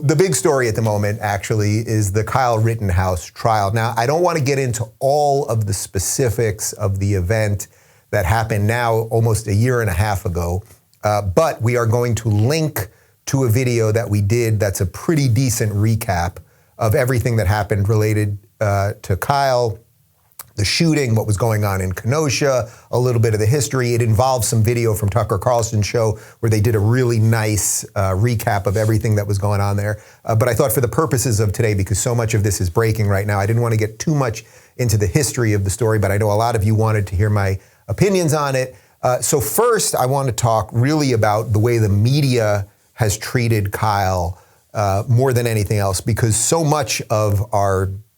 the big story at the moment, actually, is the Kyle Rittenhouse trial. Now, I don't want to get into all of the specifics of the event that happened now almost a year and a half ago, but we are going to link to a video that we did that's a pretty decent recap of everything that happened related to Kyle, the shooting, what was going on in Kenosha, a little bit of the history. It involves some video from Tucker Carlson show where they did a really nice recap of everything that was going on there. But I thought for the purposes of today, because so much of this is breaking right now, I didn't want to get too much into the history of the story, but I know a lot of you wanted to hear my opinions on it. So first, I want to talk really about the way the media has treated Kyle more than anything else, because so much of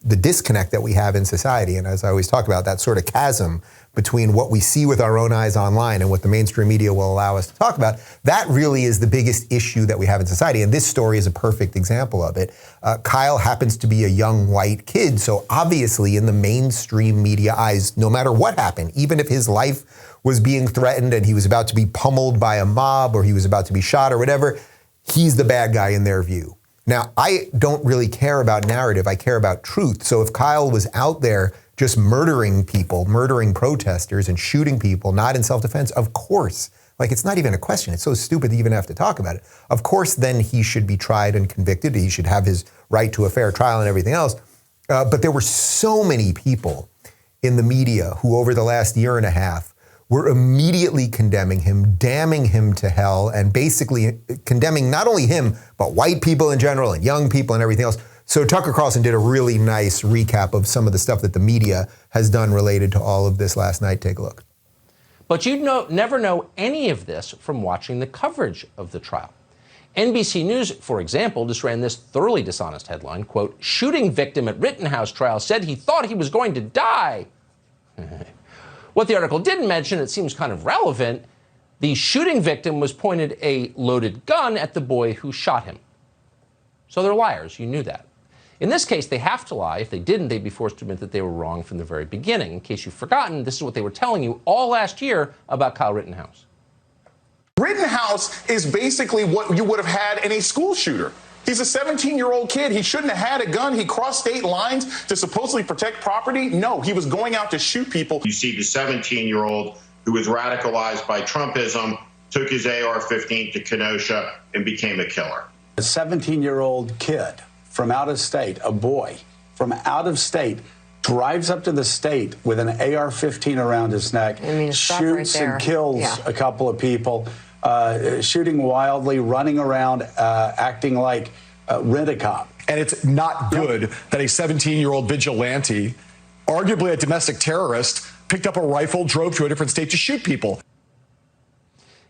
the disconnect that we have in society, and as I always talk about, that sort of chasm between what we see with our own eyes online and what the mainstream media will allow us to talk about, that really is the biggest issue that we have in society. And this story is a perfect example of it. Kyle happens to be a young white kid, so obviously in the mainstream media eyes, no matter what happened, even if his life was being threatened and he was about to be pummeled by a mob or he was about to be shot or whatever, he's the bad guy in their view. Now, I don't really care about narrative, I care about truth. So if Kyle was out there just murdering people, murdering protesters and shooting people, not in self-defense, of course, like it's not even a question. It's so stupid to even have to talk about it. Of course, then he should be tried and convicted. He should have his right to a fair trial and everything else. But there were so many people in the media who over the last year and a half were immediately condemning him, damning him to hell, and basically condemning not only him, but white people in general and young people and everything else. So Tucker Carlson did a really nice recap of some of the stuff that the media has done related to all of this last night. Take a look. But you'd never know any of this from watching the coverage of the trial. NBC News, for example, just ran this thoroughly dishonest headline, quote, "Shooting victim at Rittenhouse trial said he thought he was going to die." What the article didn't mention, it seems kind of relevant, the shooting victim was pointed a loaded gun at the boy who shot him. So they're liars, you knew that. In this case, they have to lie. If they didn't, they'd be forced to admit that they were wrong from the very beginning. In case you've forgotten, this is what they were telling you all last year about Kyle Rittenhouse. Rittenhouse is basically what you would have had in a school shooter. He's a 17-year-old kid. He shouldn't have had a gun. He crossed state lines to supposedly protect property. No, he was going out to shoot people. You see the 17-year-old who was radicalized by Trumpism, took his AR-15 to Kenosha and became a killer. A 17-year-old kid from out of state, a boy from out of state, drives up to the state with an AR-15 around his neck, shoots and kills a couple of people. Shooting wildly, running around, acting like rent-a-cop. And it's not good that a 17-year-old vigilante, arguably a domestic terrorist, picked up a rifle, drove to a different state to shoot people.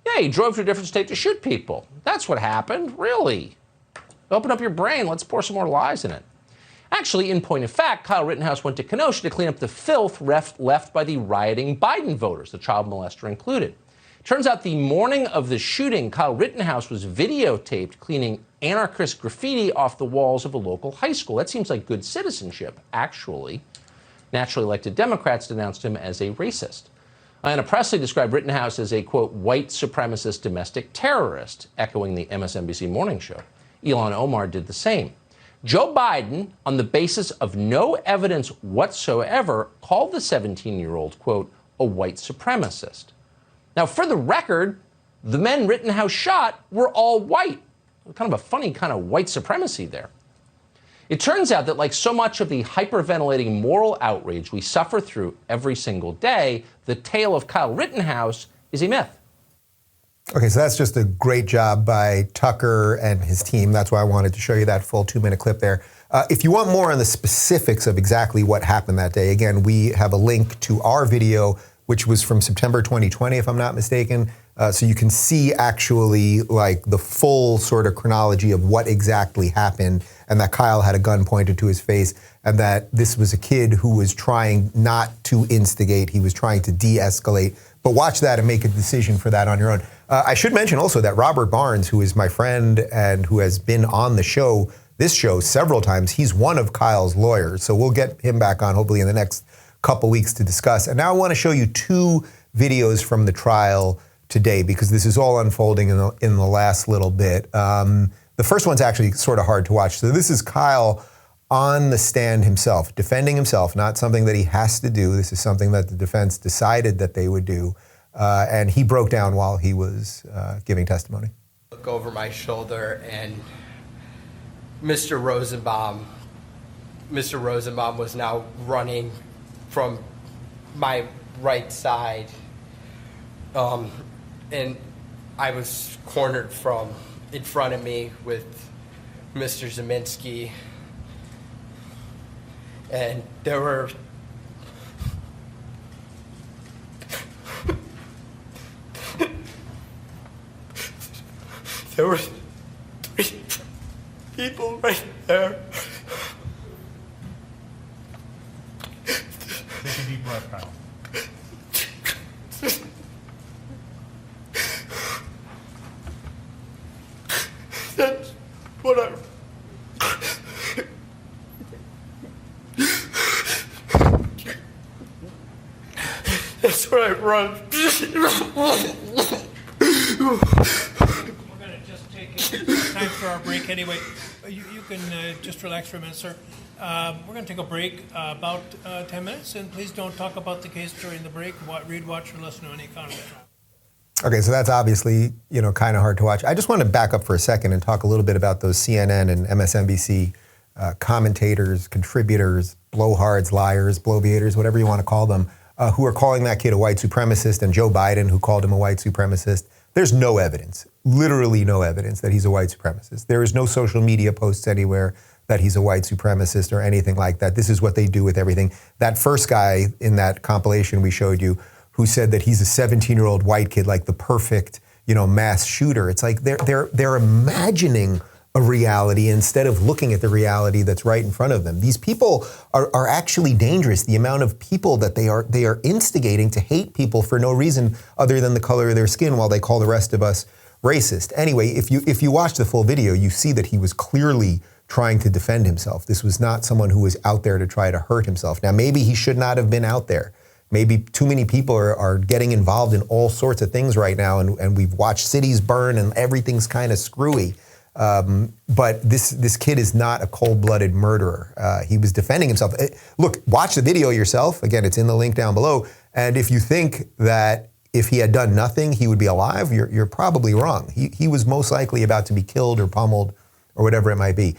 Yeah, he drove to a different state to shoot people. That's what happened, really. Open up your brain, let's pour some more lies in it. Actually, in point of fact, Kyle Rittenhouse went to Kenosha to clean up the filth left by the rioting Biden voters, the child molester included. Turns out the morning of the shooting, Kyle Rittenhouse was videotaped cleaning anarchist graffiti off the walls of a local high school. That seems like good citizenship, actually. Naturally elected Democrats denounced him as a racist. Anna Presley described Rittenhouse as a, quote, white supremacist domestic terrorist, echoing the MSNBC morning show. Ilhan Omar did the same. Joe Biden, on the basis of no evidence whatsoever, called the 17-year-old, quote, a white supremacist. Now, for the record, the men Rittenhouse shot were all white. Kind of a funny kind of white supremacy there. It turns out that like so much of the hyperventilating moral outrage we suffer through every single day, the tale of Kyle Rittenhouse is a myth. Okay, so that's just a great job by Tucker and his team. That's why I wanted to show you that full 2-minute clip there. If you want more on the specifics of exactly what happened that day, again, we have a link to our video, which was from September 2020, if I'm not mistaken. So you can see actually like the full sort of chronology of what exactly happened, and that Kyle had a gun pointed to his face, and that this was a kid who was trying not to instigate, he was trying to de-escalate. But watch that and make a decision for that on your own. I should mention also that Robert Barnes, who is my friend and who has been on the show, this show several times, he's one of Kyle's lawyers. So we'll get him back on hopefully in the next couple weeks to discuss. And now I want to show you 2 videos from the trial today, because this is all unfolding in the last little bit. The The first one's actually sort of hard to watch. So this is Kyle on the stand himself, defending himself, not something that he has to do. This is something that the defense decided that they would do. And he broke down while he was giving testimony. Look over my shoulder, and Mr. Rosenbaum was now running from my right side, and I was cornered from in front of me with Mr. Zeminski, and there were three people right there. Take a deep breath, Kyle. That's what I... That's what I run. We're going to just take time for our break anyway. You can just relax for a minute, sir. We're going to take a break about 10 minutes, and please don't talk about the case during the break. Read, watch, or listen to any account of the trial. Okay, so that's obviously, kind of hard to watch. I just want to back up for a second and talk a little bit about those CNN and MSNBC commentators, contributors, blowhards, liars, bloviators, whatever you want to call them, who are calling that kid a white supremacist, and Joe Biden, who called him a white supremacist. There's no evidence, literally no evidence that he's a white supremacist. There is no social media posts anywhere that he's a white supremacist or anything like that. This is what they do with everything. That first guy in that compilation we showed you, who said that he's a 17-year-old white kid, like the perfect, mass shooter. It's like they're imagining a reality instead of looking at the reality that's right in front of them. These people are actually dangerous. The amount of people that they are instigating to hate people for no reason other than the color of their skin, while they call the rest of us racist. Anyway, if you watch the full video, you see that he was clearly trying to defend himself. This was not someone who was out there to try to hurt himself. Now, maybe he should not have been out there. Maybe too many people are getting involved in all sorts of things right now, and we've watched cities burn and everything's kind of screwy. But this kid is not a cold-blooded murderer. He was defending himself. Look, watch the video yourself. Again, it's in the link down below. And if you think that if he had done nothing, he would be alive, you're probably wrong. He was most likely about to be killed or pummeled or whatever it might be.